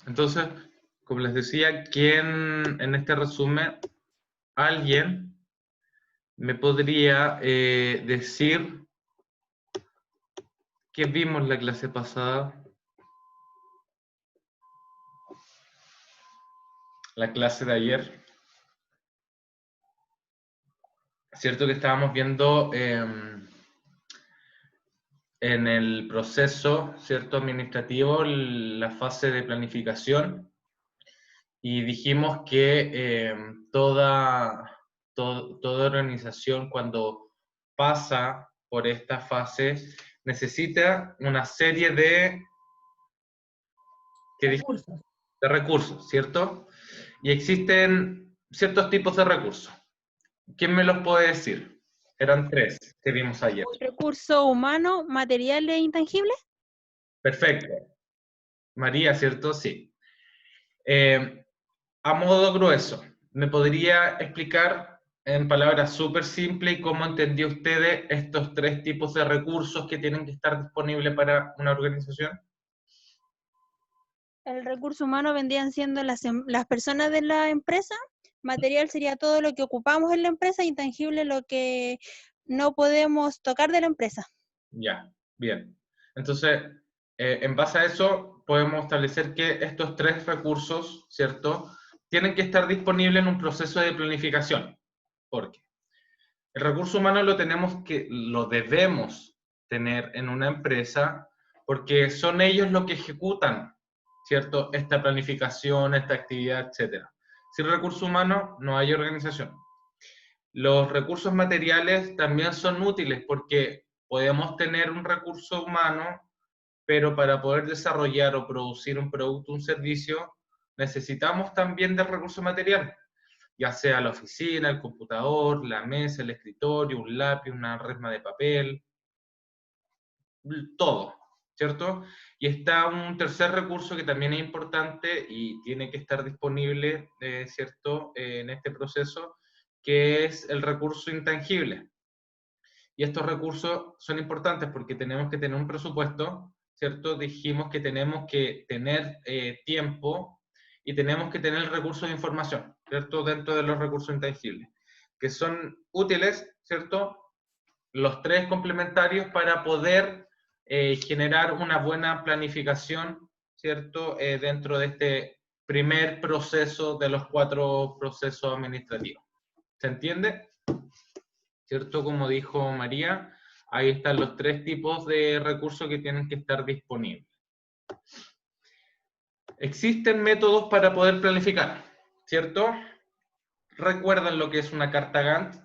Entonces, como les decía, ¿quién en este resumen, alguien me podría decir qué vimos la clase pasada? La clase de ayer. Cierto que estábamos viendo en el proceso, ¿cierto?, administrativo, la fase de planificación, y dijimos que toda organización cuando pasa por esta fase necesita una serie de, ¿qué dijimos? Recursos. De recursos, ¿cierto? Y existen ciertos tipos de recursos. ¿Quién me los puede decir? Eran tres que vimos ayer. Recursos humanos, materiales e intangibles. Perfecto. María, ¿cierto? Sí. A modo grueso, ¿me podría explicar en palabras súper simples cómo entendió ustedes estos tres tipos de recursos que tienen que estar disponibles para una organización? El recurso humano vendrían siendo las personas de la empresa. Material sería todo lo que ocupamos en la empresa. Intangible lo que no podemos tocar de la empresa. Ya, bien. Entonces, en base a eso, podemos establecer que estos tres recursos, ¿cierto?, tienen que estar disponibles en un proceso de planificación. ¿Por qué? El recurso humano lo debemos tener en una empresa porque son ellos los que ejecutan, ¿cierto?, esta planificación, esta actividad, etcétera. Sin recurso humano no hay organización. Los recursos materiales también son útiles porque podemos tener un recurso humano, pero para poder desarrollar o producir un producto o un servicio necesitamos también del recurso material, ya sea la oficina, el computador, la mesa, el escritorio, un lápiz, una resma de papel, todo, ¿cierto? Y está un tercer recurso que también es importante y tiene que estar disponible, ¿cierto?, en este proceso, que es el recurso intangible. Y estos recursos son importantes porque tenemos que tener un presupuesto, ¿cierto? Dijimos que tenemos que tener tiempo y tenemos que tener recursos de información, ¿cierto?, dentro de los recursos intangibles, que son útiles, ¿cierto?, los tres complementarios para poder generar una buena planificación, ¿cierto?, dentro de este primer proceso de los 4 procesos administrativos. ¿Se entiende? ¿Cierto? Como dijo María, ahí están los tres tipos de recursos que tienen que estar disponibles. Existen métodos para poder planificar, ¿cierto? ¿Recuerdan lo que es una carta Gantt?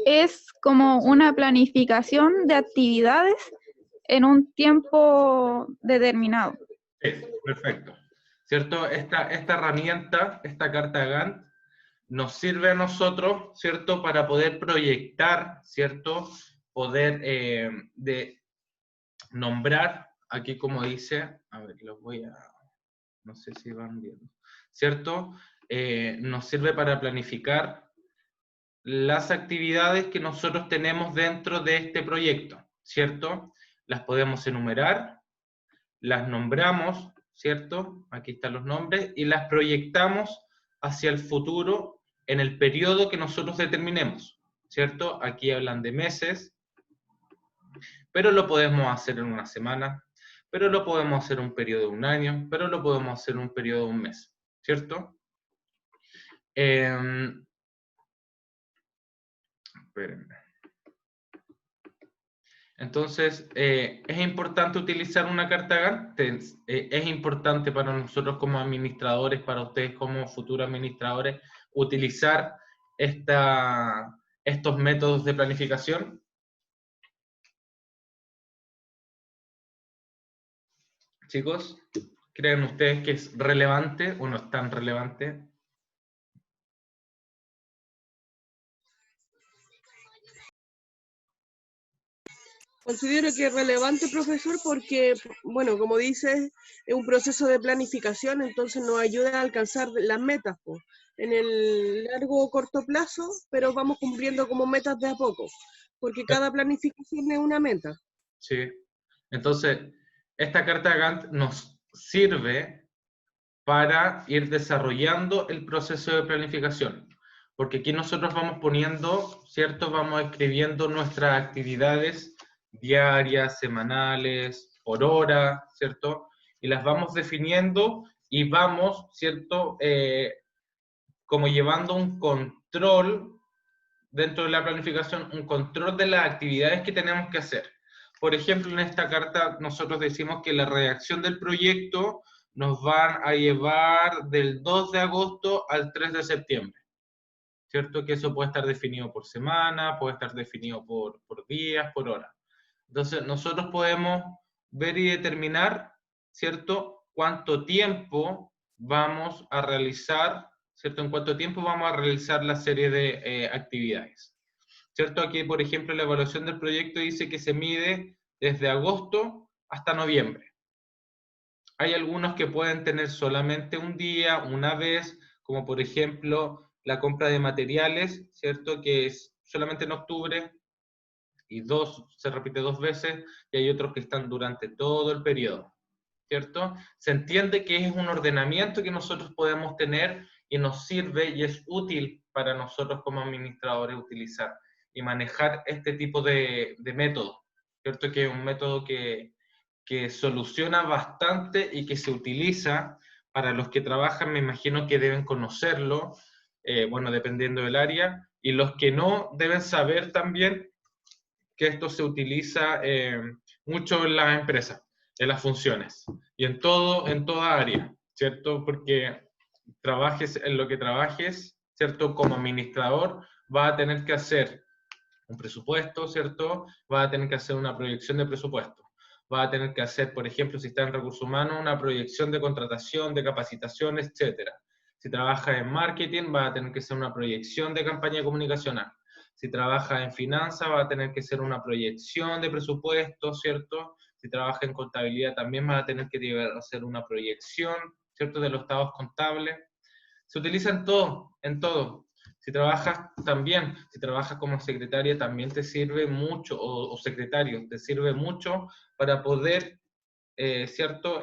Es como una planificación de actividades en un tiempo determinado. Sí, perfecto. ¿Cierto? Esta herramienta, esta carta Gantt, nos sirve a nosotros, ¿cierto?, para poder proyectar, ¿cierto?, poder nombrar, aquí como dice, a ver, los voy a, no sé si van viendo, ¿cierto? Nos sirve para planificar las actividades que nosotros tenemos dentro de este proyecto, ¿cierto? Las podemos enumerar, las nombramos, ¿cierto? Aquí están los nombres, y las proyectamos hacia el futuro en el periodo que nosotros determinemos, ¿cierto? Aquí hablan de meses, pero lo podemos hacer en una semana, pero lo podemos hacer en un periodo de un año, pero lo podemos hacer en un periodo de un mes, ¿cierto? Espérenme. Entonces, es importante utilizar una carta Gantt, es importante para nosotros como administradores, para ustedes como futuros administradores, utilizar estos métodos de planificación. Chicos, ¿creen ustedes que es relevante o no es tan relevante? Considero que es relevante, profesor, porque, bueno, como dices, es un proceso de planificación, entonces nos ayuda a alcanzar las metas, po, en el largo o corto plazo, pero vamos cumpliendo como metas de a poco, porque cada planificación es una meta. ¿sí? Entonces, esta carta Gantt nos sirve para ir desarrollando el proceso de planificación. Porque aquí nosotros vamos poniendo, ¿cierto? Vamos escribiendo nuestras actividades diarias, semanales, por hora, ¿cierto? Y las vamos definiendo y vamos, ¿cierto? Como llevando un control dentro de la planificación, un control de las actividades que tenemos que hacer. Por ejemplo, en esta carta nosotros decimos que la redacción del proyecto nos van a llevar del 2 de agosto al 3 de septiembre. ¿Cierto? Que eso puede estar definido por semana, puede estar definido por días, por hora. Entonces, nosotros podemos ver y determinar, ¿cierto? Cuánto tiempo vamos a realizar, ¿cierto? En cuánto tiempo vamos a realizar la serie de actividades. ¿Cierto? Aquí, por ejemplo, la evaluación del proyecto dice que se mide desde agosto hasta noviembre. Hay algunos que pueden tener solamente un día, una vez, como por ejemplo la compra de materiales, ¿cierto? Que es solamente en octubre y se repite 2 veces, y hay otros que están durante todo el periodo, ¿cierto? Se entiende que es un ordenamiento que nosotros podemos tener y nos sirve y es útil para nosotros como administradores utilizar y manejar este tipo de método, ¿cierto? Que es un método que soluciona bastante y que se utiliza para los que trabajan, me imagino que deben conocerlo, bueno, dependiendo del área, y los que no deben saber también que esto se utiliza mucho en las empresas, en las funciones, y en toda área, ¿cierto? Porque trabajes en lo que trabajes, ¿cierto? Como administrador, va a tener que hacer un presupuesto, ¿cierto? Va a tener que hacer una proyección de presupuesto. Va a tener que hacer, por ejemplo, si está en recursos humanos, una proyección de contratación, de capacitación, etc. Si trabaja en marketing, va a tener que hacer una proyección de campaña comunicacional. Si trabaja en finanzas, va a tener que hacer una proyección de presupuesto, ¿cierto? Si trabaja en contabilidad, también va a tener que hacer una proyección, ¿cierto? De los estados contables. Se utiliza en todo, en todo. Si trabajas también, si trabajas como secretaria, también te sirve mucho, o secretario, te sirve mucho para poder, ¿cierto?,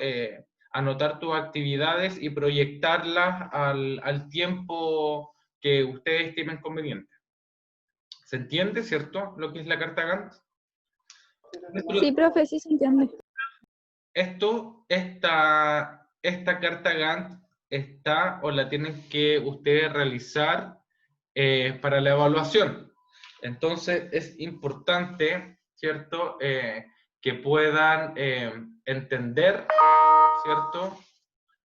anotar tus actividades y proyectarlas al tiempo que ustedes estimen conveniente. ¿Se entiende, cierto, lo que es la carta Gantt? Sí, profe, sí se entiende. Esta carta Gantt está o la tienen que ustedes realizar para la evaluación. Entonces es importante, ¿cierto?, que puedan entender, ¿cierto?,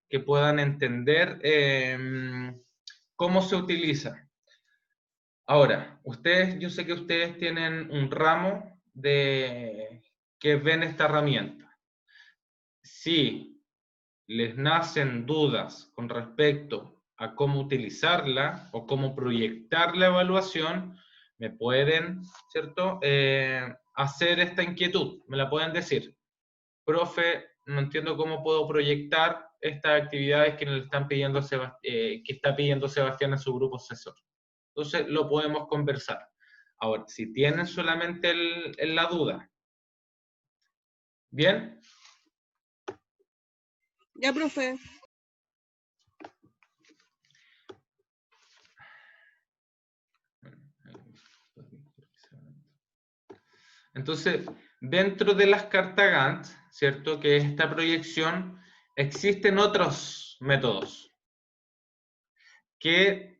que puedan entender cómo se utiliza. Ahora, yo sé que ustedes tienen un ramo que ven esta herramienta. Si les nacen dudas con respecto a cómo utilizarla o cómo proyectar la evaluación, me pueden, ¿cierto?, hacer esta inquietud, me la pueden decir. Profe, no entiendo cómo puedo proyectar estas actividades que le están pidiendo que está pidiendo Sebastián en su grupo asesor. Entonces, lo podemos conversar. Ahora, si tienen solamente la duda, ¿bien? Ya, profe. Entonces, dentro de las cartas Gantt, ¿cierto?, que es esta proyección, existen otros métodos que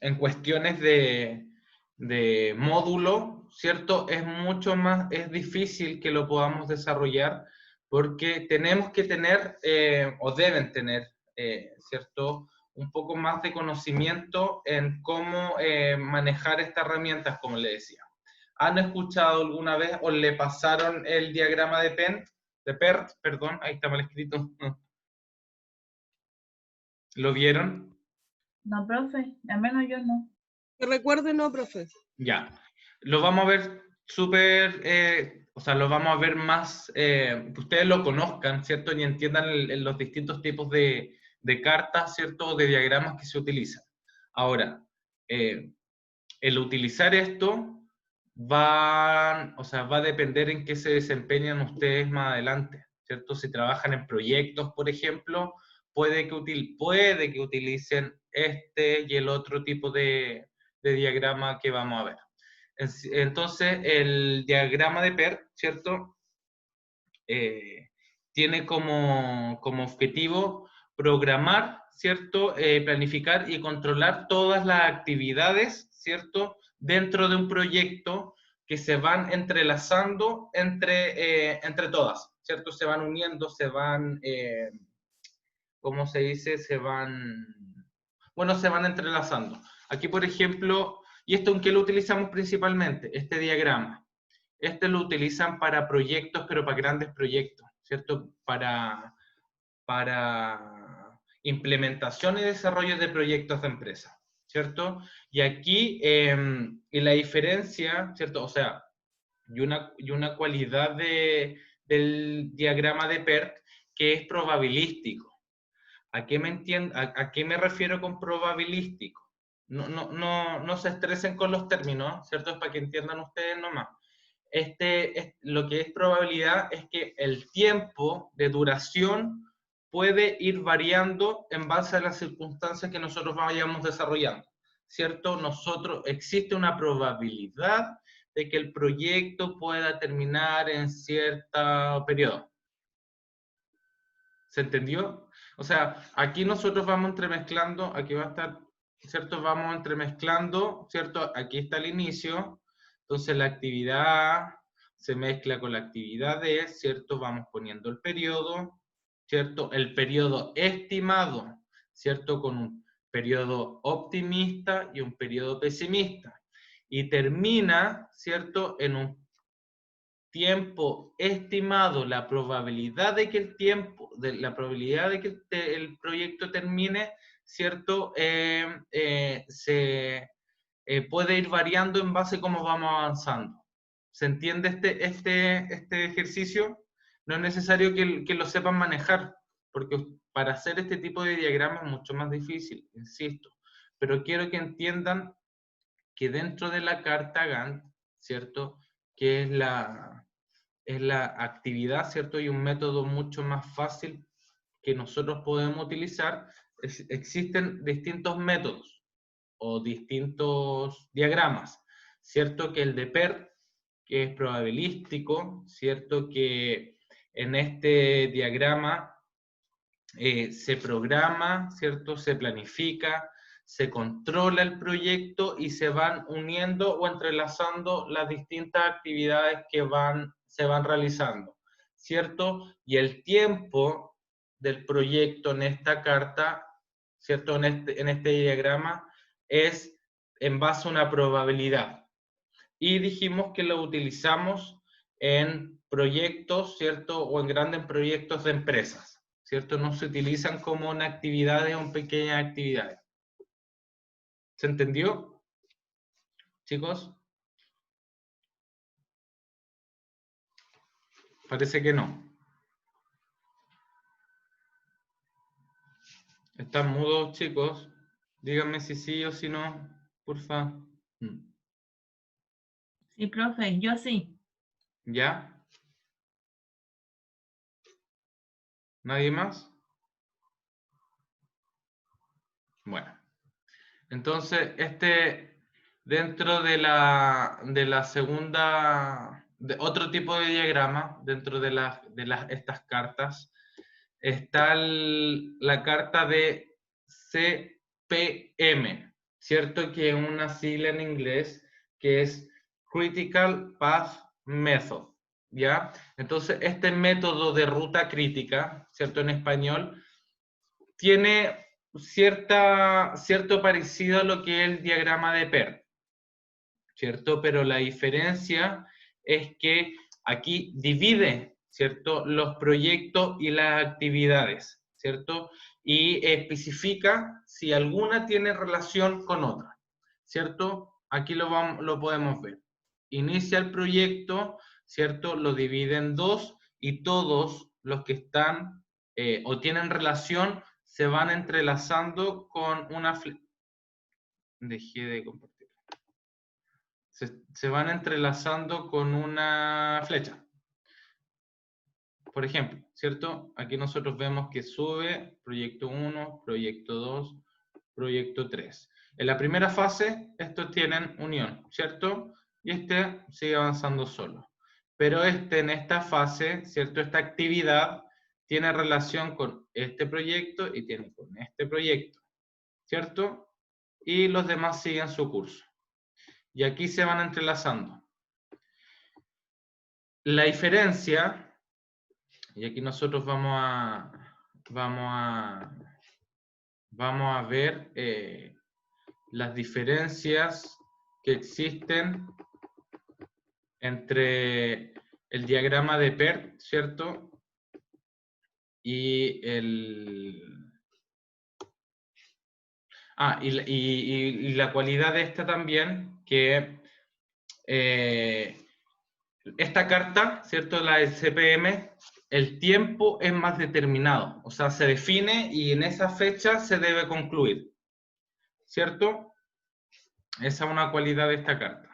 en cuestiones de módulo, ¿cierto?, es difícil que lo podamos desarrollar porque tenemos que tener, o deben tener, ¿cierto?, un poco más de conocimiento en cómo manejar estas herramientas, como le decía. ¿Han escuchado alguna vez o le pasaron el diagrama de PERT, perdón, ahí está mal escrito? ¿Lo vieron? No, profe, al menos yo no. Que recuerde, no, profe. Ya. Lo vamos a ver lo vamos a ver más, que ustedes lo conozcan, ¿cierto? Y entiendan los distintos tipos de cartas, ¿cierto? De diagramas que se utilizan. Ahora, el utilizar esto va a depender en qué se desempeñan ustedes más adelante, ¿cierto? Si trabajan en proyectos, por ejemplo, puede que utilicen este y el otro tipo de diagrama que vamos a ver. Entonces, el diagrama de PERT, ¿cierto? Tiene como objetivo programar, ¿cierto? Planificar y controlar todas las actividades, ¿cierto? Dentro de un proyecto que se van entrelazando entre todas, ¿cierto? Se van uniendo, se van, ¿cómo se dice? Se van entrelazando. Aquí, por ejemplo, ¿y esto en qué lo utilizamos principalmente? Este diagrama. Este lo utilizan para proyectos, pero para grandes proyectos, ¿cierto? Para implementación y desarrollo de proyectos de empresa, ¿cierto? Y aquí, y la diferencia, ¿cierto? O sea, y una cualidad del diagrama de PERT que es probabilístico. ¿A qué me refiero con probabilístico? No se estresen con los términos, ¿cierto? Es para que entiendan ustedes nomás. Lo que es probabilidad es que el tiempo de duración puede ir variando en base a las circunstancias que nosotros vayamos desarrollando, ¿cierto? Existe una probabilidad de que el proyecto pueda terminar en cierto periodo. ¿Se entendió? O sea, aquí nosotros vamos entremezclando, aquí va a estar, ¿cierto? Vamos entremezclando, ¿cierto? Aquí está el inicio, entonces la actividad A se mezcla con la actividad D, ¿cierto? Vamos poniendo el periodo, ¿cierto? El periodo estimado, ¿cierto? Con un periodo optimista y un periodo pesimista. Y termina, ¿cierto? En un tiempo estimado, la probabilidad de que el proyecto termine, ¿cierto? Puede ir variando en base a cómo vamos avanzando. ¿Se entiende este ejercicio? No es necesario que lo sepan manejar, porque para hacer este tipo de diagramas es mucho más difícil, insisto. Pero quiero que entiendan que dentro de la carta Gantt, ¿cierto? Que es la actividad, ¿cierto? Y un método mucho más fácil que nosotros podemos utilizar. Existen distintos métodos o distintos diagramas, ¿cierto? Que el de PERT, que es probabilístico, ¿cierto? Que en este diagrama se programa, ¿cierto? Se planifica, se controla el proyecto y se van uniendo o entrelazando las distintas actividades que se van realizando, ¿cierto? Y el tiempo del proyecto en esta carta, ¿cierto? En este diagrama es en base a una probabilidad. Y dijimos que lo utilizamos en proyectos, ¿cierto? O en grandes proyectos de empresas, ¿cierto? No se utilizan como en actividades o en pequeñas actividades. ¿Se entendió, chicos? Parece que no. ¿Están mudos, chicos? Díganme si sí o si no, porfa. Sí, profe, yo sí. ¿Ya? ¿Nadie más? Bueno. Entonces, dentro de la segunda, otro tipo de diagrama, dentro de estas cartas, está la carta de CPM, ¿cierto? Que es una sigla en inglés que es Critical Path Method, ¿ya? Entonces, este método de ruta crítica, ¿cierto? En español, tiene cierto parecido a lo que es el diagrama de PERT, ¿cierto? Pero la diferencia es que aquí divide, ¿cierto? Los proyectos y las actividades, ¿cierto? Y especifica si alguna tiene relación con otra, ¿cierto? Aquí lo podemos ver. Inicia el proyecto, ¿cierto? Lo divide en dos y todos los que están o tienen relación se van entrelazando con una... Dejé de compartir. se van entrelazando con una flecha. Por ejemplo, ¿cierto? Aquí nosotros vemos que sube proyecto 1, proyecto 2, proyecto 3. En la primera fase, estos tienen unión, ¿cierto? Y este sigue avanzando solo. Pero en esta fase, ¿cierto? Esta actividad tiene relación con este proyecto y tiene con este proyecto, ¿cierto? Y los demás siguen su curso. Y aquí se van entrelazando. La diferencia, y aquí nosotros vamos a ver las diferencias que existen entre el diagrama de PERT, ¿cierto? Y y la cualidad de esta también, que esta carta, ¿cierto? La del CPM, el tiempo es más determinado, o sea, se define y en esa fecha se debe concluir, ¿cierto? Esa es una cualidad de esta carta.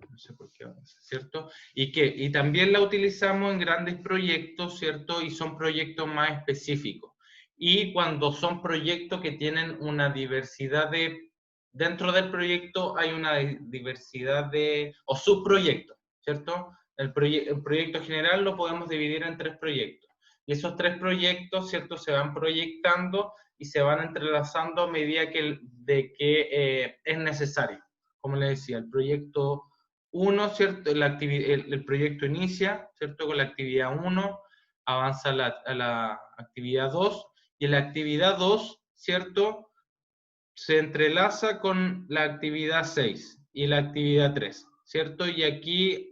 No sé por qué avanza, ¿cierto? Y también la utilizamos en grandes proyectos, ¿cierto? Y son proyectos más específicos. Y cuando son proyectos que tienen una diversidad dentro del proyecto hay una diversidad o subproyectos, ¿cierto? El proyecto general lo podemos dividir en 3 proyectos. Y esos 3 proyectos, ¿cierto? Se van proyectando y se van entrelazando a medida que es necesario. Como les decía, el proyecto 1, ¿cierto? El proyecto inicia, ¿cierto? Con la actividad 1, avanza a la actividad 2, y en la actividad 2, ¿cierto? Se entrelaza con la actividad 6 y la actividad 3, ¿cierto? Y aquí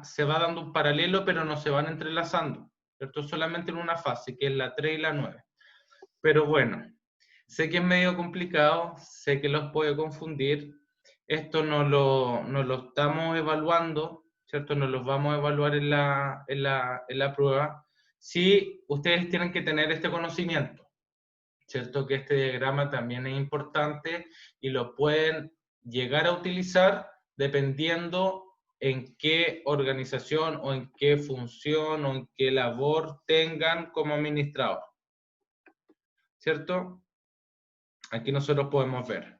se va dando un paralelo, pero no se van entrelazando, ¿cierto? Solamente en una fase, que es la 3 y la 9. Pero bueno, sé que es medio complicado, sé que los puede confundir. Esto no lo estamos evaluando, ¿cierto? No los vamos a evaluar en la prueba. Sí, ustedes tienen que tener este conocimiento, ¿cierto? Que este diagrama también es importante y lo pueden llegar a utilizar dependiendo en qué organización o en qué función o en qué labor tengan como administrador, ¿cierto? Aquí nosotros podemos ver.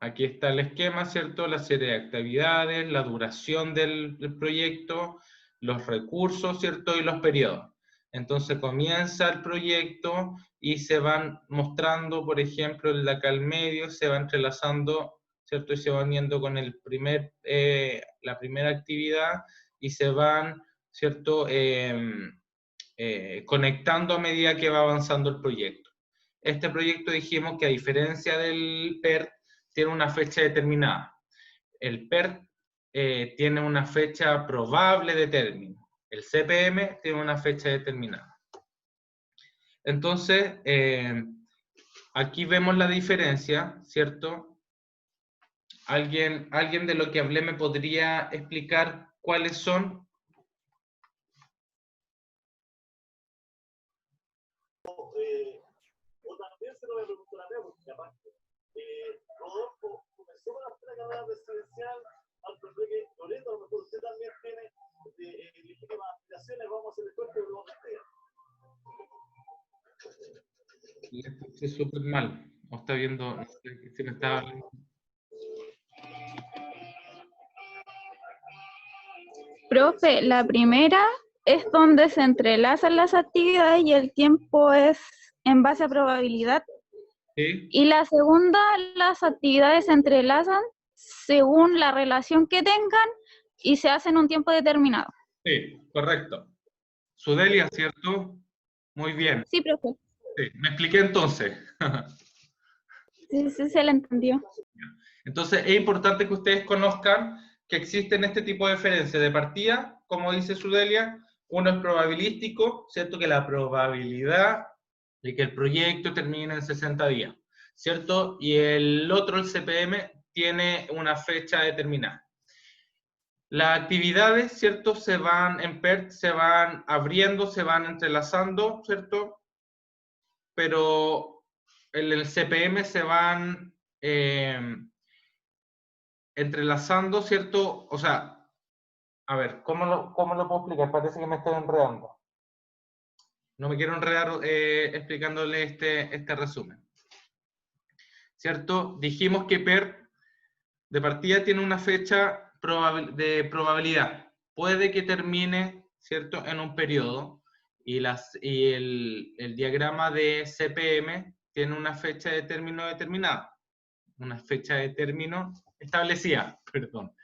Aquí está el esquema, ¿cierto? La serie de actividades, la duración del proyecto, los recursos, ¿cierto? Y los periodos. Entonces comienza el proyecto y se van mostrando, por ejemplo, el de acá al medio, se va entrelazando, ¿cierto? Y se van yendo con la primera actividad y se van, ¿cierto? Conectando a medida que va avanzando el proyecto. Este proyecto dijimos que a diferencia del PERT, tiene una fecha determinada. El PERT tiene una fecha probable de término. El CPM tiene una fecha determinada. Entonces, aquí vemos la diferencia, ¿cierto? ¿Alguien de lo que hablé me podría explicar cuáles son? Rodolfo comenzó con la carrera presidencial, al profe que Loreto, a lo mejor usted también tiene legítimas aspiraciones, vamos a hacer el cuerpo de los días. Le escuché súper mal. O está viendo, no sé si me está hablando. Profe, la primera es donde se entrelazan las actividades y el tiempo es en base a probabilidad. ¿Sí? Y la segunda, las actividades se entrelazan según la relación que tengan y se hacen un tiempo determinado. Sí, correcto. Sudelia, ¿cierto? Muy bien. Sí, profe. Sí, me expliqué entonces. Sí, se la entendió. Entonces, es importante que ustedes conozcan que existen este tipo de diferencias de partida, como dice Sudelia. Uno es probabilístico, ¿cierto? Que la probabilidad de que el proyecto termine en 60 días, ¿cierto? Y el otro, el CPM, tiene una fecha determinada. Las actividades, ¿cierto? En PERT se van abriendo, se van entrelazando, ¿cierto? Pero en el CPM se van entrelazando, ¿cierto? O sea, a ver, cómo lo puedo explicar? Parece que me estoy enredando. No me quiero enredar explicándole este resumen. ¿Cierto? Dijimos que PERT de partida tiene una fecha de probabilidad. Puede que termine, ¿cierto?, en un periodo, y el diagrama de CPM tiene una fecha de término determinada, una fecha de término establecida, perdón.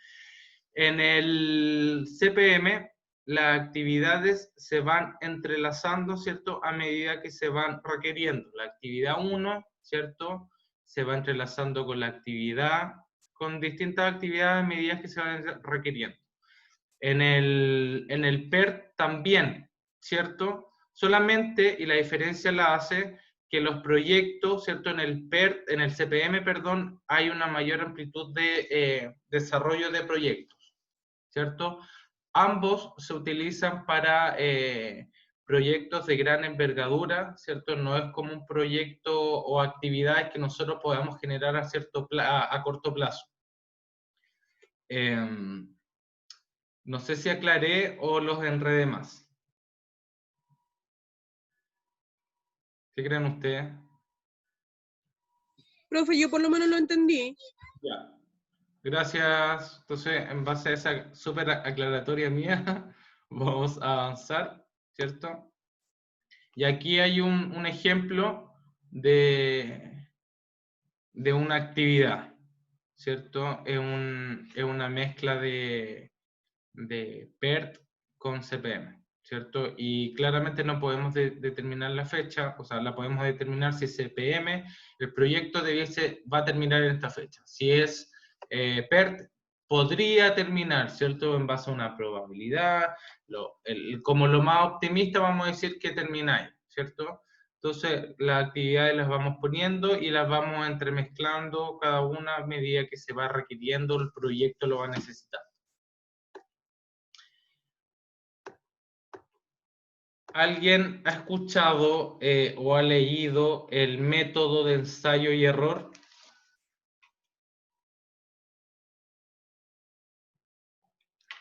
En el CPM, las actividades se van entrelazando, ¿cierto?, a medida que se van requiriendo. La actividad 1, ¿cierto?, se va entrelazando con la actividad, con distintas actividades a medida que se van requiriendo. En el PERT también, ¿cierto? Solamente, y la diferencia la hace que los proyectos, ¿cierto? En el PERT, en el CPM, perdón, hay una mayor amplitud de desarrollo de proyectos, ¿cierto? Ambos se utilizan para proyectos de gran envergadura, ¿cierto? No es como un proyecto o actividades que nosotros podamos generar a corto plazo. No sé si aclaré o los enredé más. ¿Qué creen ustedes? Profe, yo por lo menos lo entendí. Ya. Gracias. Entonces, en base a esa súper aclaratoria mía, vamos a avanzar, ¿cierto? Y aquí hay un ejemplo de una actividad, ¿cierto? Es una mezcla de PERT con CPM, ¿cierto? Y claramente no podemos determinar la fecha, o sea, la podemos determinar si es CPM, el proyecto va a terminar en esta fecha. Si es PERT, podría terminar, ¿cierto? En base a una probabilidad, como lo más optimista vamos a decir que termina ahí, ¿cierto? Entonces, las actividades las vamos poniendo y las vamos entremezclando cada una a medida que se va requiriendo, el proyecto lo va a necesitar. ¿Alguien ha escuchado o ha leído el método de ensayo y error?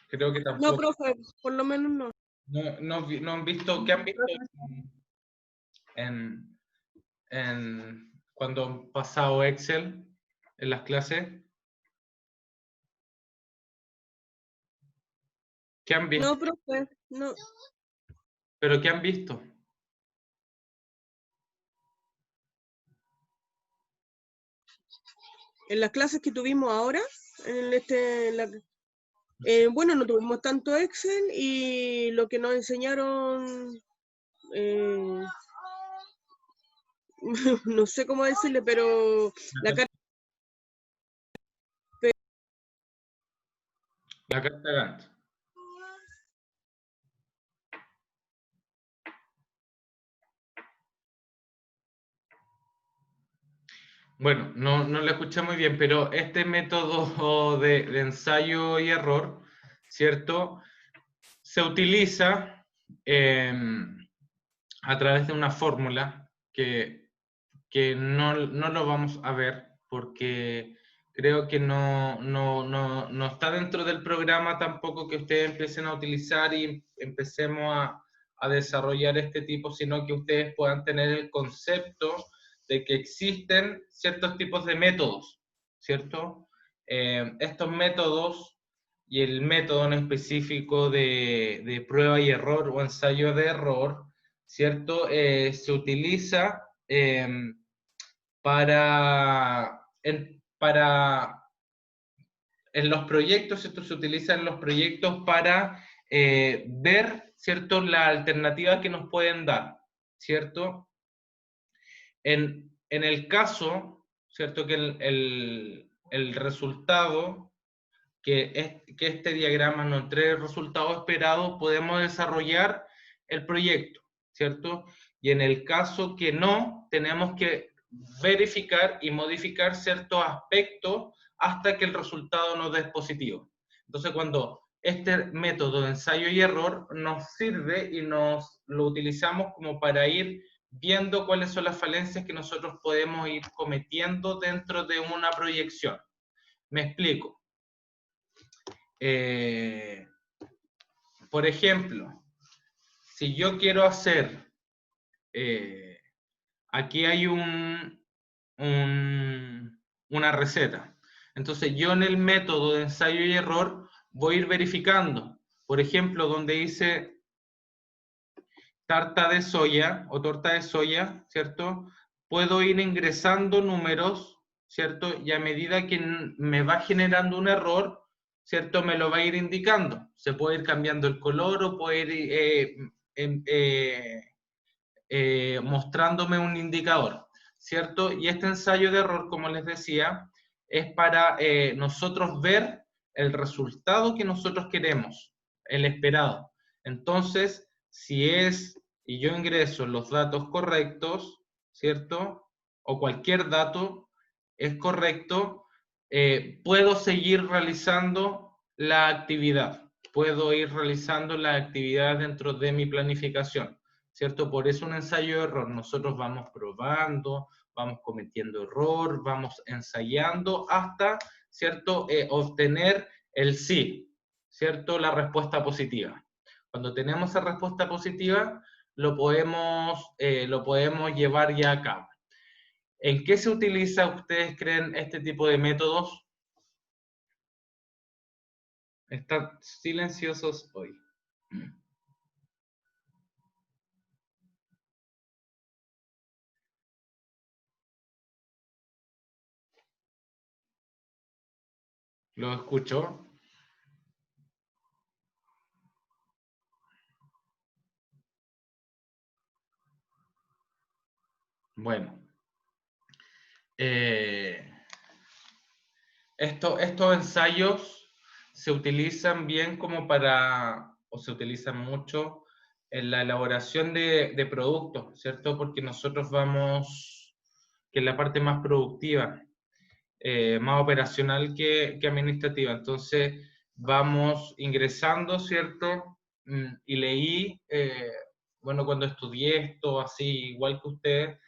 Creo que No, tampoco. profe, por lo menos no. No han visto, ¿qué han visto cuando han pasado Excel en las clases? ¿Qué han visto? No, profe, no. ¿Pero qué han visto? En las clases que tuvimos ahora, bueno, no tuvimos tanto Excel y lo que nos enseñaron, no sé cómo decirle, pero la carta La carta Gantt. Bueno, no lo escuché muy bien, pero este método de ensayo y error, ¿cierto? Se utiliza a través de una fórmula que no lo vamos a ver porque creo que no está dentro del programa tampoco que ustedes empiecen a utilizar y empecemos a desarrollar este tipo, sino que ustedes puedan tener el concepto de que existen ciertos tipos de métodos, ¿cierto? Estos métodos y el método en específico de prueba y error o ensayo de error, ¿cierto? Se utiliza en los proyectos, esto se utiliza en los proyectos para ver, ¿cierto?, las alternativas que nos pueden dar, ¿cierto? En el caso, ¿cierto?, que el resultado, que este diagrama nos entregue el resultado esperado, podemos desarrollar el proyecto, ¿cierto? Y en el caso que no, tenemos que verificar y modificar ciertos aspectos hasta que el resultado nos dé positivo. Entonces, cuando este método de ensayo y error nos sirve y lo utilizamos como para ir viendo cuáles son las falencias que nosotros podemos ir cometiendo dentro de una proyección. Me explico. por ejemplo, si yo quiero hacer, aquí hay una receta. Entonces yo en el método de ensayo y error voy a ir verificando. Por ejemplo, donde dice tarta de soya o torta de soya, ¿cierto? Puedo ir ingresando números, ¿cierto? Y a medida que me va generando un error, ¿cierto? Me lo va a ir indicando. Se puede ir cambiando el color o puede ir mostrándome un indicador, ¿cierto? Y este ensayo de error, como les decía, es para nosotros ver el resultado que nosotros queremos, el esperado. Entonces, si y yo ingreso los datos correctos, ¿cierto? O cualquier dato es correcto, puedo seguir realizando la actividad. Puedo ir realizando la actividad dentro de mi planificación, ¿cierto? Por eso un ensayo de error. Nosotros vamos probando, vamos cometiendo error, vamos ensayando hasta, ¿cierto? Obtener el sí, ¿cierto? La respuesta positiva. Cuando tenemos esa respuesta positiva, lo podemos llevar ya a cabo. ¿En qué se utiliza, ustedes creen, este tipo de métodos? Están silenciosos hoy. ¿Lo escucho? Bueno. Estos ensayos se utilizan bien como o se utilizan mucho en la elaboración de productos, ¿cierto? Porque nosotros vamos, que es la parte más productiva, más operacional que administrativa. Entonces, vamos ingresando, ¿cierto? Y leí, bueno, cuando estudié esto, así igual que ustedes,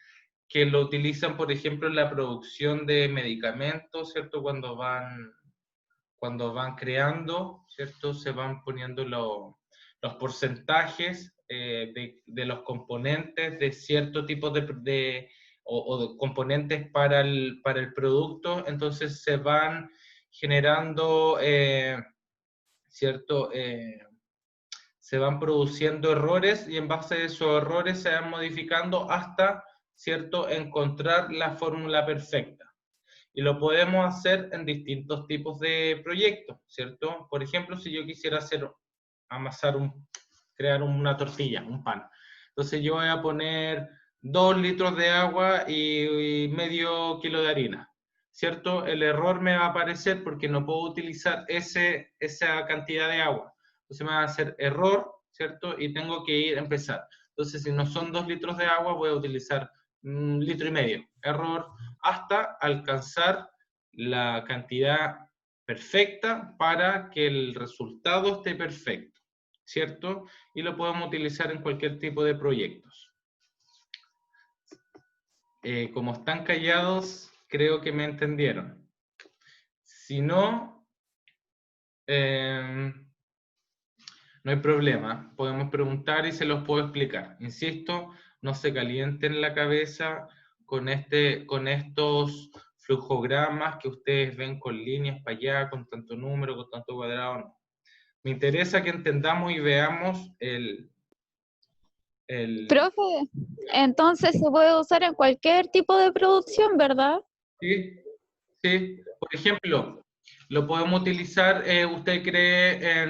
que lo utilizan, por ejemplo, en la producción de medicamentos, ¿cierto? Cuando van creando, ¿cierto? Se van poniendo los porcentajes de los componentes de cierto tipo de componentes para el producto, entonces se van generando, ¿cierto? Se van produciendo errores y en base a esos errores se van modificando hasta, ¿cierto?, encontrar la fórmula perfecta. Y lo podemos hacer en distintos tipos de proyectos, ¿cierto? Por ejemplo, si yo quisiera crear una tortilla, un pan. Entonces yo voy a poner 2 litros de agua y medio kilo de harina, ¿cierto? El error me va a aparecer porque no puedo utilizar esa cantidad de agua. Entonces me va a hacer error, ¿cierto? Y tengo que empezar. Entonces, si no son 2 litros de agua, voy a utilizar 1,5 litros. Error, hasta alcanzar la cantidad perfecta para que el resultado esté perfecto, ¿cierto? Y lo podemos utilizar en cualquier tipo de proyectos. Como están callados, creo que me entendieron. Si no, no hay problema, podemos preguntar y se los puedo explicar. Insisto, no se calienten la cabeza con estos flujogramas que ustedes ven con líneas para allá, con tanto número, con tanto cuadrado, no. Me interesa que entendamos y veamos Profe, entonces se puede usar en cualquier tipo de producción, ¿verdad? Sí, sí. Por ejemplo, lo podemos utilizar, ¿usted cree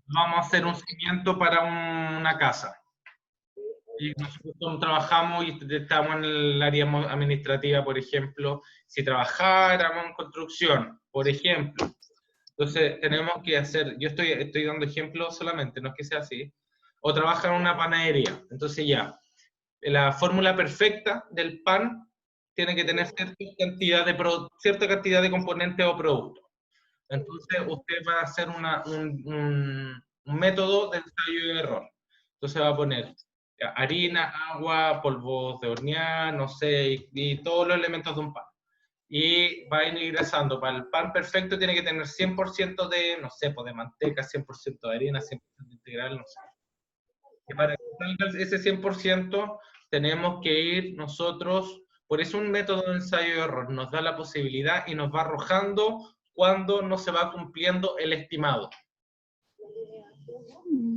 vamos a hacer un cimiento para una casa? Y nosotros trabajamos y estamos en el área administrativa, por ejemplo, si trabajáramos en construcción, por ejemplo. Entonces, tenemos que hacer, yo estoy dando ejemplos solamente, no es que sea así, o trabaja en una panadería. Entonces ya, la fórmula perfecta del pan tiene que tener cierta cantidad de componentes o productos. Entonces, usted va a hacer un método de ensayo y error. Entonces va a poner harina, agua, polvos de hornear, no sé, y todos los elementos de un pan. y va a ir ingresando. Para el pan perfecto tiene que tener 100% de, no sé, pues de manteca, 100% de harina, 100% integral, no sé. Y para que salga ese 100% tenemos que ir nosotros, por eso un método de ensayo y error nos da la posibilidad y nos va arrojando cuando no se va cumpliendo el estimado.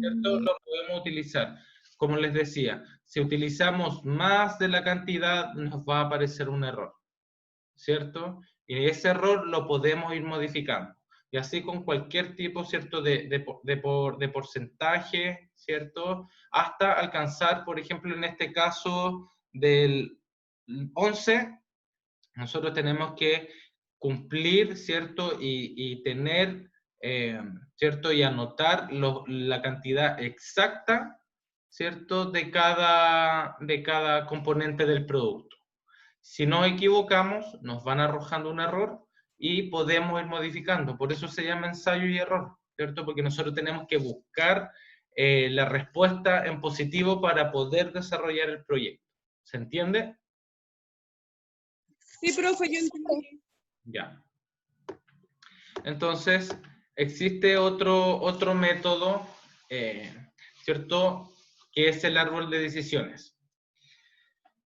¿Cierto? Lo podemos utilizar. Como les decía, si utilizamos más de la cantidad, nos va a aparecer un error, ¿cierto? Y ese error lo podemos ir modificando. Y así con cualquier tipo, ¿cierto? De porcentaje, ¿cierto? Hasta alcanzar, por ejemplo, en este caso del 11, nosotros tenemos que cumplir, ¿cierto? Y tener, ¿cierto? Y anotar la cantidad exacta, ¿cierto? De cada componente del producto. Si nos equivocamos, nos van arrojando un error y podemos ir modificando. Por eso se llama ensayo y error, ¿cierto? Porque nosotros tenemos que buscar la respuesta en positivo para poder desarrollar el proyecto. ¿Se entiende? Sí, profe, yo entendí. Ya. Entonces, existe otro método, ¿cierto? Que es el árbol de decisiones.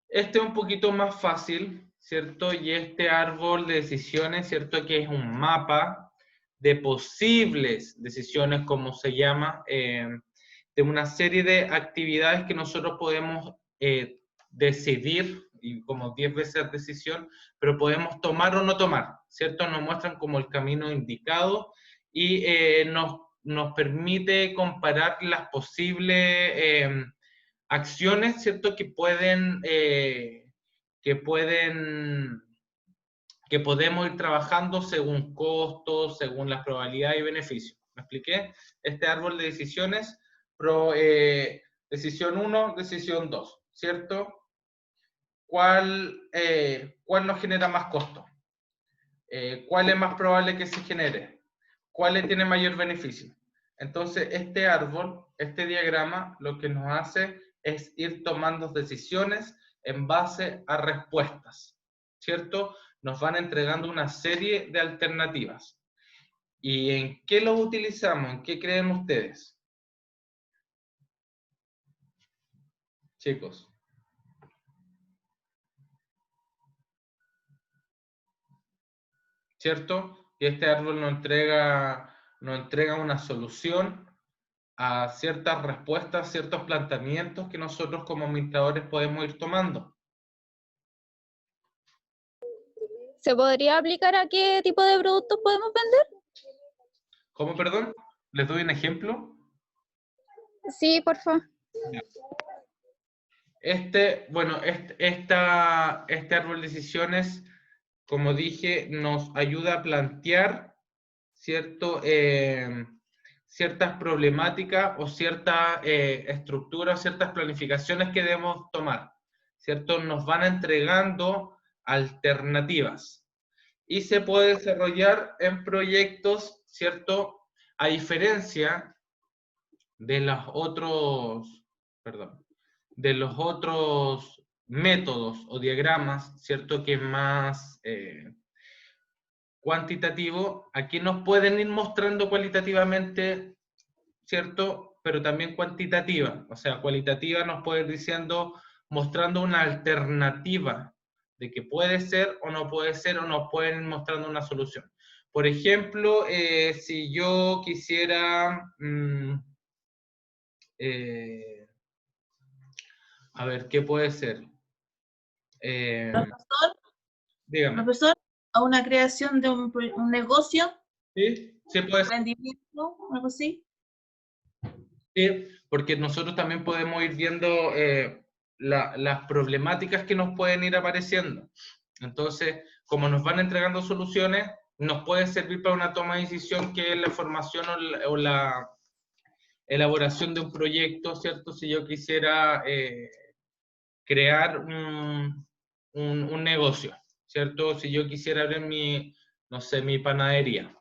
Este es un poquito más fácil, ¿cierto? Y este árbol de decisiones, ¿cierto? Que es un mapa de posibles decisiones, como se llama, de una serie de actividades que nosotros podemos decidir, y como 10 veces decisión, pero podemos tomar o no tomar, ¿cierto? Nos muestran como el camino indicado y nos permite comparar las posibles acciones, ¿cierto? Que podemos ir trabajando según costos, según las probabilidades y beneficios. ¿Me expliqué? Este árbol de decisiones, decisión 1, decisión 2, ¿cierto? ¿Cuál nos genera más costo? ¿Cuál es más probable que se genere? ¿Cuál tiene mayor beneficio? Entonces, este árbol, este diagrama, lo que nos hace es ir tomando decisiones en base a respuestas, ¿cierto? Nos van entregando una serie de alternativas. ¿Y en qué lo utilizamos? ¿En qué creen ustedes? Chicos. ¿Cierto? Y este árbol nos entrega una solución a ciertas respuestas, ciertos planteamientos que nosotros como administradores podemos ir tomando. ¿Se podría aplicar a qué tipo de productos podemos vender? ¿Cómo, perdón? ¿Les doy un ejemplo? Sí, por favor. Este árbol de decisiones, como dije, nos ayuda a plantear ciertas problemáticas o ciertas estructuras, ciertas planificaciones que debemos tomar, ¿cierto? Nos van entregando alternativas y se puede desarrollar en proyectos, ¿cierto? A diferencia de los otros métodos o diagramas, ¿cierto? Que es más cuantitativo, aquí nos pueden ir mostrando cualitativamente, ¿cierto? Pero también cuantitativa, o sea, cualitativa nos puede ir diciendo, mostrando una alternativa de que puede ser o no puede ser, o nos pueden ir mostrando una solución. Por ejemplo, si yo quisiera, a ver, ¿qué puede ser? Dígame. Profesor, a una creación de un negocio, ¿Sí? Sí, puede ser. rendimiento, algo así. Sí, porque nosotros también podemos ir viendo las problemáticas que nos pueden ir apareciendo. Entonces, como nos van entregando soluciones, nos puede servir para una toma de decisión que es la formación o la elaboración de un proyecto, ¿cierto? Si yo quisiera crear un negocio, ¿cierto? Si yo quisiera abrir no sé, mi panadería,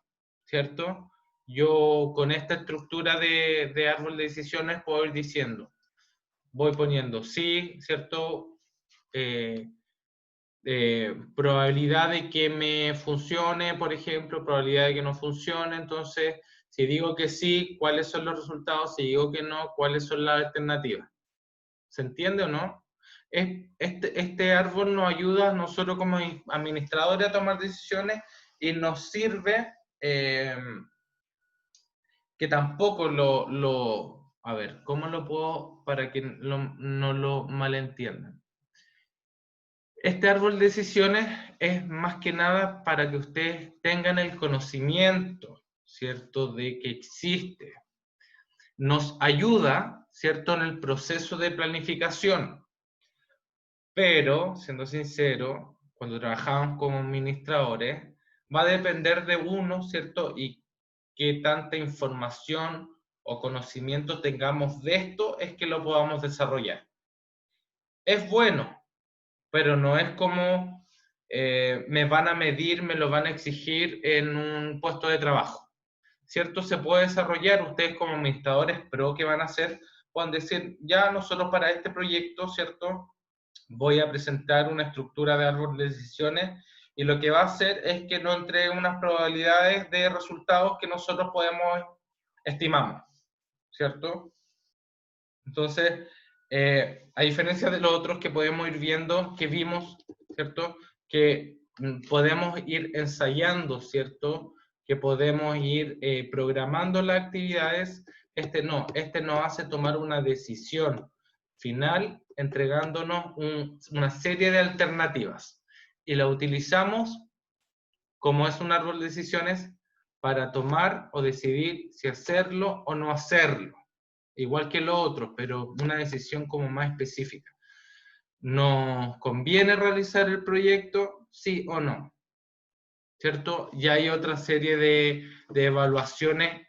¿cierto? Yo con esta estructura de árbol de decisiones puedo ir diciendo, voy poniendo sí, ¿cierto? probabilidad de que me funcione, por ejemplo, probabilidad de que no funcione. Entonces, si digo que sí, ¿cuáles son los resultados? Si digo que no, ¿cuáles son las alternativas? ¿Se entiende o no? Este árbol nos ayuda a nosotros como administradores a tomar decisiones y nos sirve que tampoco a ver, ¿cómo lo puedo para que no lo malentiendan? Este árbol de decisiones es más que nada para que ustedes tengan el conocimiento, ¿cierto?, de que existe. Nos ayuda, ¿cierto?, en el proceso de planificación. Pero, siendo sincero, cuando trabajamos como administradores, va a depender de uno, ¿cierto?, y qué tanta información o conocimiento tengamos de esto es que lo podamos desarrollar. Es bueno, pero no es como me van a medir, me lo van a exigir en un puesto de trabajo. ¿Cierto? Se puede desarrollar, ustedes como administradores pro que van a hacer, pueden decir, ya nosotros para este proyecto, ¿cierto?, voy a presentar una estructura de árbol de decisiones y lo que va a hacer es que nos entregue unas probabilidades de resultados que nosotros estimamos, ¿cierto? Entonces, a diferencia de los otros que podemos ir viendo, que vimos, ¿cierto?, que podemos ir ensayando, ¿cierto?, que podemos ir programando las actividades, este nos hace tomar una decisión final entregándonos una serie de alternativas y la utilizamos como es un árbol de decisiones para tomar o decidir si hacerlo o no hacerlo, igual que lo otro, pero una decisión como más específica. ¿Nos conviene realizar el proyecto? Sí o no, ¿cierto? Y hay otra serie de evaluaciones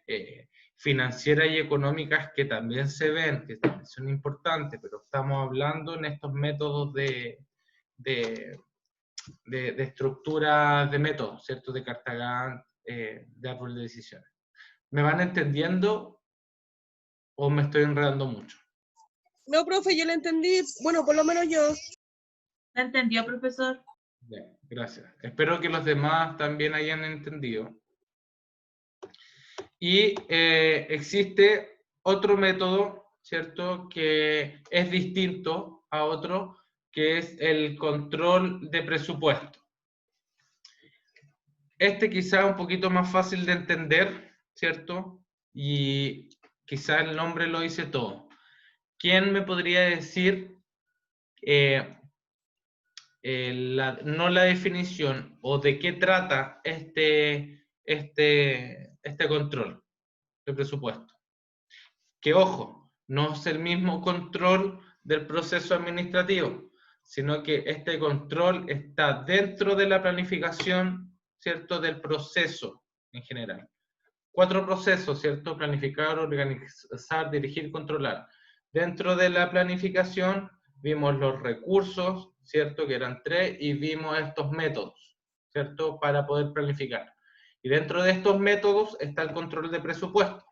financieras y económicas que también se ven, que también son importantes, pero estamos hablando en estos métodos de estructuras de métodos, ¿cierto? De Cartagán, de árbol de decisiones. ¿Me van entendiendo o me estoy enredando mucho? No, profe, yo lo entendí, bueno, por lo menos yo. ¿La entendió, profesor? Bien, gracias. Espero que los demás también hayan entendido. Y existe otro método, ¿cierto?, que es distinto a otro, que es el control de presupuesto. Este quizá es un poquito más fácil de entender, ¿cierto? Y quizá el nombre lo dice todo. ¿Quién me podría decir, no la definición, o de qué trata este control de presupuesto? Que ojo, no es el mismo control del proceso administrativo, sino que este control está dentro de la planificación, ¿cierto?, del proceso en general. 4 procesos, ¿cierto? Planificar, organizar, dirigir, controlar. Dentro de la planificación vimos los recursos, ¿cierto?, que eran 3, y vimos estos métodos, ¿cierto?, para poder planificar. Y dentro de estos métodos está el control de presupuesto.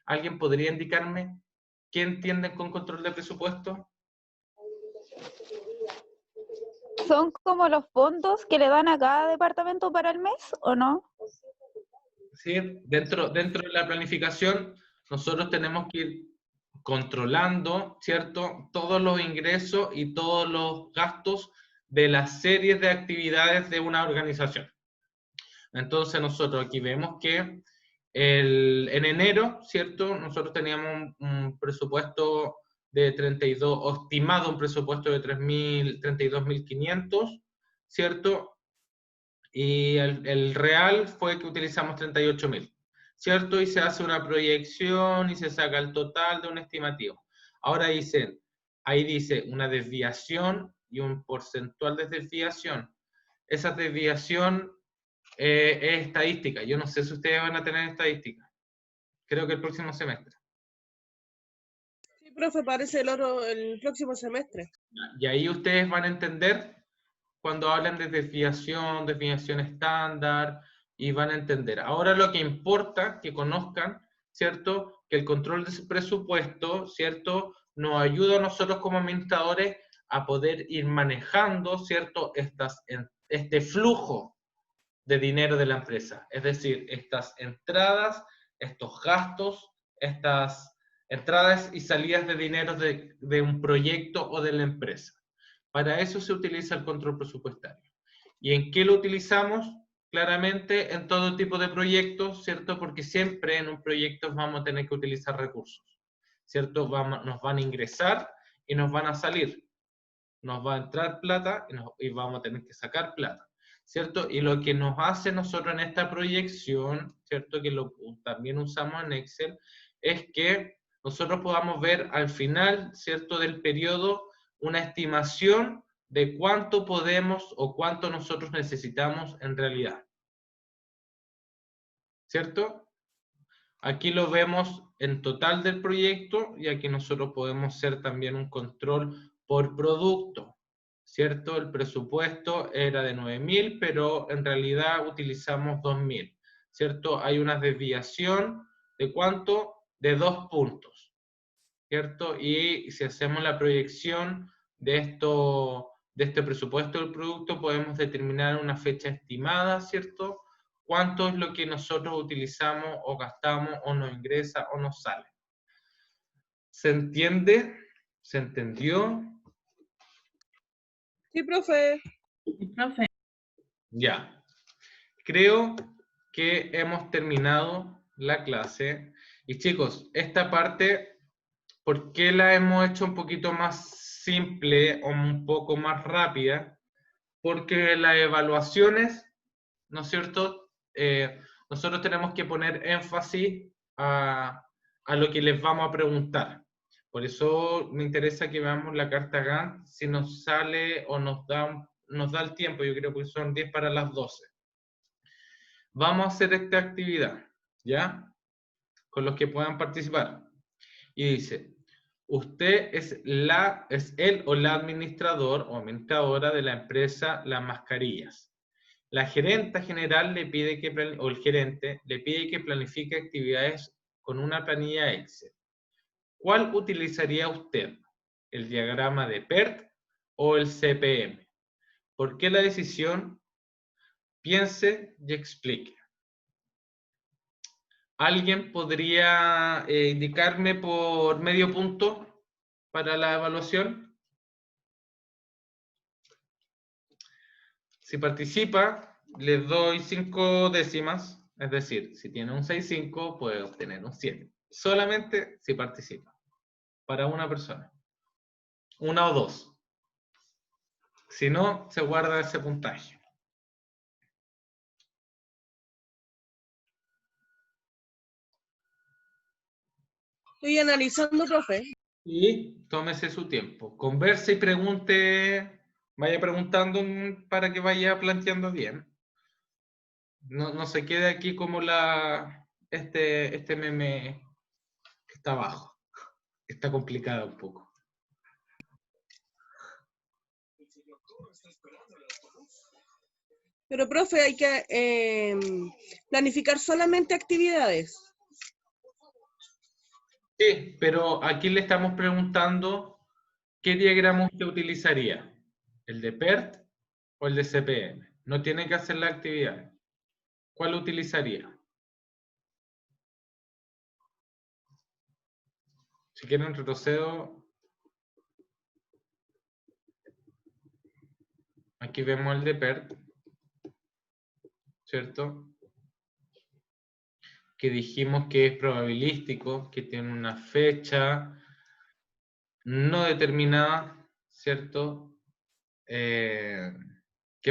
¿Alguien podría indicarme qué entienden con control de presupuesto? ¿Son como los fondos que le dan a cada departamento para el mes o no? Sí, dentro de la planificación nosotros tenemos que ir controlando, ¿cierto?, todos los ingresos y todos los gastos de las series de actividades de una organización. Entonces nosotros aquí vemos que en enero, ¿cierto?, nosotros teníamos un presupuesto de 32, estimado un presupuesto de 32.500, ¿cierto? Y el real fue que utilizamos 38.000, ¿cierto? Y se hace una proyección y se saca el total de un estimativo. Ahora ahí dice una desviación y un porcentual de desviación. Esa desviación es estadística. Yo no sé si ustedes van a tener estadística. Creo que el próximo semestre. Sí, profe, parece el próximo semestre. Y ahí ustedes van a entender cuando hablan de desviación estándar, y van a entender. Ahora lo que importa que conozcan, ¿cierto?, que el control de presupuesto, ¿cierto?, nos ayuda a nosotros como administradores a poder ir manejando, ¿cierto?, este flujo de dinero de la empresa. Es decir, estas entradas, estos gastos, estas entradas y salidas de dinero de un proyecto o de la empresa. Para eso se utiliza el control presupuestario. ¿Y en qué lo utilizamos? Claramente en todo tipo de proyectos, ¿cierto? Porque siempre en un proyecto vamos a tener que utilizar recursos, ¿cierto? Nos van a ingresar y nos van a salir. Nos va a entrar plata y vamos a tener que sacar plata, ¿cierto? Y lo que nos hace nosotros en esta proyección, ¿cierto? Que también usamos en Excel, es que nosotros podamos ver al final, ¿cierto?, del periodo una estimación de cuánto podemos o cuánto nosotros necesitamos en realidad, ¿cierto? Aquí lo vemos en total del proyecto y aquí nosotros podemos hacer también un control por producto, ¿cierto? El presupuesto era de 9.000, pero en realidad utilizamos 2.000, ¿cierto? Hay una desviación de ¿cuánto? De 2 puntos, ¿cierto? Y si hacemos la proyección de este presupuesto del producto, podemos determinar una fecha estimada, ¿cierto? Cuánto es lo que nosotros utilizamos o gastamos o nos ingresa o nos sale. ¿Se entiende? ¿Se entendió? Sí, profe. Profe, Ya. Creo que hemos terminado la clase. Y chicos, esta parte, ¿por qué la hemos hecho un poquito más simple o un poco más rápida? Porque las evaluaciones, ¿no es cierto? Nosotros tenemos que poner énfasis a lo que les vamos a preguntar. Por eso me interesa que veamos la carta Gantt, si nos sale o nos da el tiempo. Yo creo que son 10 para las 12. Vamos a hacer esta actividad, ¿ya? Con los que puedan participar. Y dice, usted es el o la administrador o administradora de la empresa Las Mascarillas. La gerenta general le pide o el gerente le pide que planifique actividades con una planilla Excel. ¿Cuál utilizaría usted? ¿El diagrama de PERT o el CPM? ¿Por qué la decisión? Piense y explique. ¿Alguien podría indicarme por medio punto para la evaluación? Si participa, les doy 5 décimas, es decir, si tiene un 6,5 puede obtener un 7. Solamente si participa. Para una persona. Una o dos. Si no, se guarda ese puntaje. Estoy analizando, profe. Y tómese su tiempo. Converse y pregunte, vaya preguntando para que vaya planteando bien. No se quede aquí como este meme que está abajo. Está complicado un poco. Pero, profe, hay que planificar solamente actividades. Sí, pero aquí le estamos preguntando qué diagrama usted utilizaría. ¿El de PERT o el de CPM? No tiene que hacer la actividad. ¿Cuál utilizaría? Si quieren retrocedo. Aquí vemos el de PERT, ¿cierto? Que dijimos que es probabilístico, que tiene una fecha no determinada, ¿cierto? ¿Qué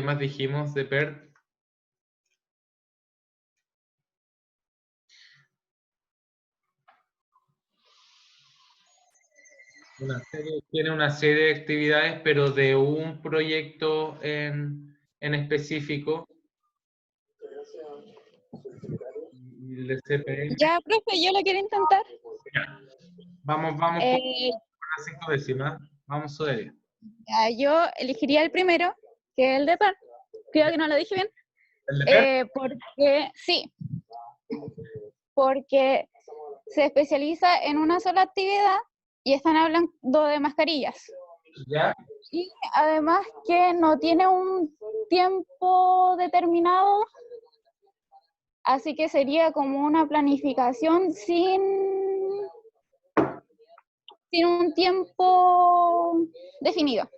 más dijimos de PERT? Tiene una serie de actividades, pero de un proyecto en específico. Y el de CPM. Ya, profe, yo lo quiero intentar. Vamos por las 5 décimas. Vamos a ver. Yo elegiría el primero, que es el de PERT. Creo que no lo dije bien. ¿El de PERT? Porque, sí, porque se especializa en una sola actividad y están hablando de mascarillas. ¿Ya? Y además que no tiene un tiempo determinado, así que sería como una planificación sin un tiempo definido.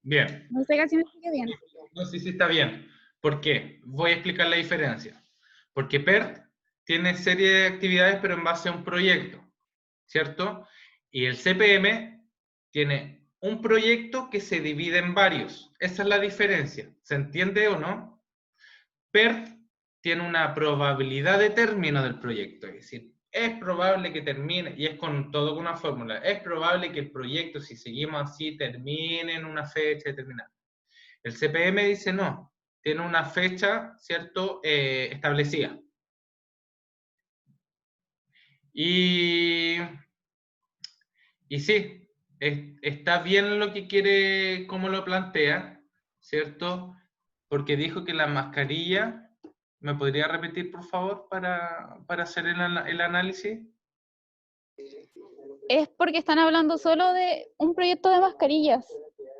Bien. No sé si me expliqué bien. No, sí, sí está bien. ¿Por qué? Voy a explicar la diferencia. Porque PERT tiene serie de actividades, pero en base a un proyecto, ¿cierto? Y el CPM tiene un proyecto que se divide en varios. Esa es la diferencia. ¿Se entiende o no? PERT tiene una probabilidad de término del proyecto, es decir, es probable que termine, y es con todo con una fórmula, es probable que el proyecto, si seguimos así, termine en una fecha determinada. El CPM dice no, tiene una fecha, ¿cierto?, establecida. Y sí, está bien lo que quiere, cómo lo plantea, ¿cierto? Porque dijo que la mascarilla, ¿me podría repetir, por favor, para hacer el análisis? Es porque están hablando solo de un proyecto de mascarillas.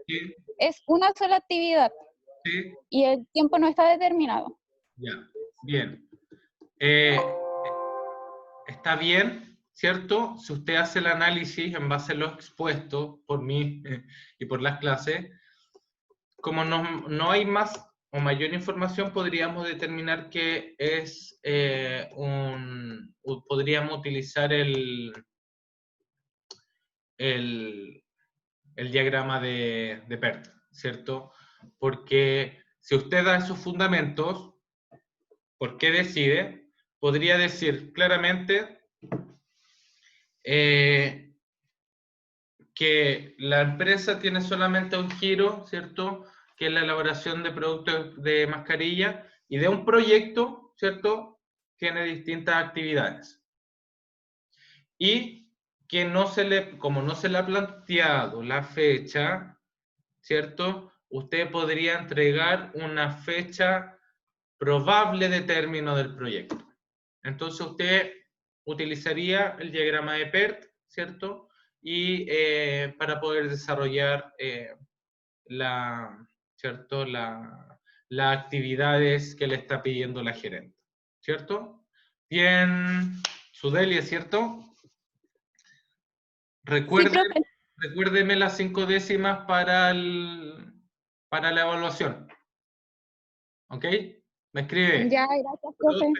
Sí, Es una sola actividad sí, y el tiempo no está determinado. ya, bien. Está bien, ¿cierto? Si usted hace el análisis en base a lo expuesto por mí y por las clases, como no hay más o mayor información, podríamos determinar que es podríamos utilizar el diagrama de PERT, ¿cierto? Porque si usted da esos fundamentos, ¿por qué decide? Podría decir claramente que la empresa tiene solamente un giro, ¿cierto? Que es la elaboración de productos de mascarilla, y de un proyecto, ¿cierto? Tiene distintas actividades. Y que como no se le ha planteado la fecha, ¿cierto? Usted podría entregar una fecha probable de término del proyecto. Entonces usted utilizaría el diagrama de PERT, ¿cierto? Y para poder desarrollar ¿cierto? Las actividades que le está pidiendo la gerente, ¿cierto? Bien, Sudelia, ¿cierto? Sí, profe. Recuérdeme las 5 décimas para la evaluación. ¿Ok? Me escribe. Ya, gracias, profe.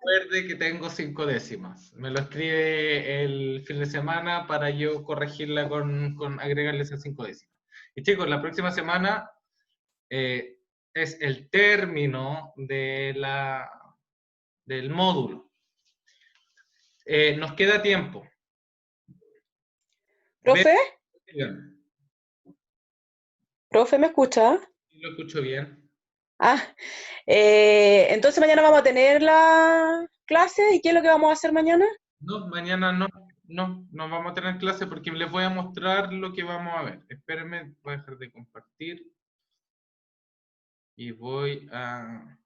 Recuerde que tengo 5 décimas. Me lo escribe el fin de semana para yo corregirla con agregarle esas 5 décimas. Y chicos, la próxima semana es el término del módulo. Nos queda tiempo. ¿Profe? Díganme, ¿Profe, me escucha? si lo escucho bien. Entonces mañana vamos a tener la clase. ¿Y qué es lo que vamos a hacer mañana? No, mañana no vamos a tener clase porque les voy a mostrar lo que vamos a ver. Espérenme, voy a dejar de compartir. Y voy a...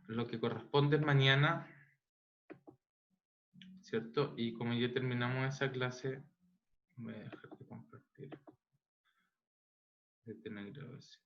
Lo que corresponde mañana, ¿cierto? Y como ya terminamos esa clase, voy a dejar de compartir. De tener grabación.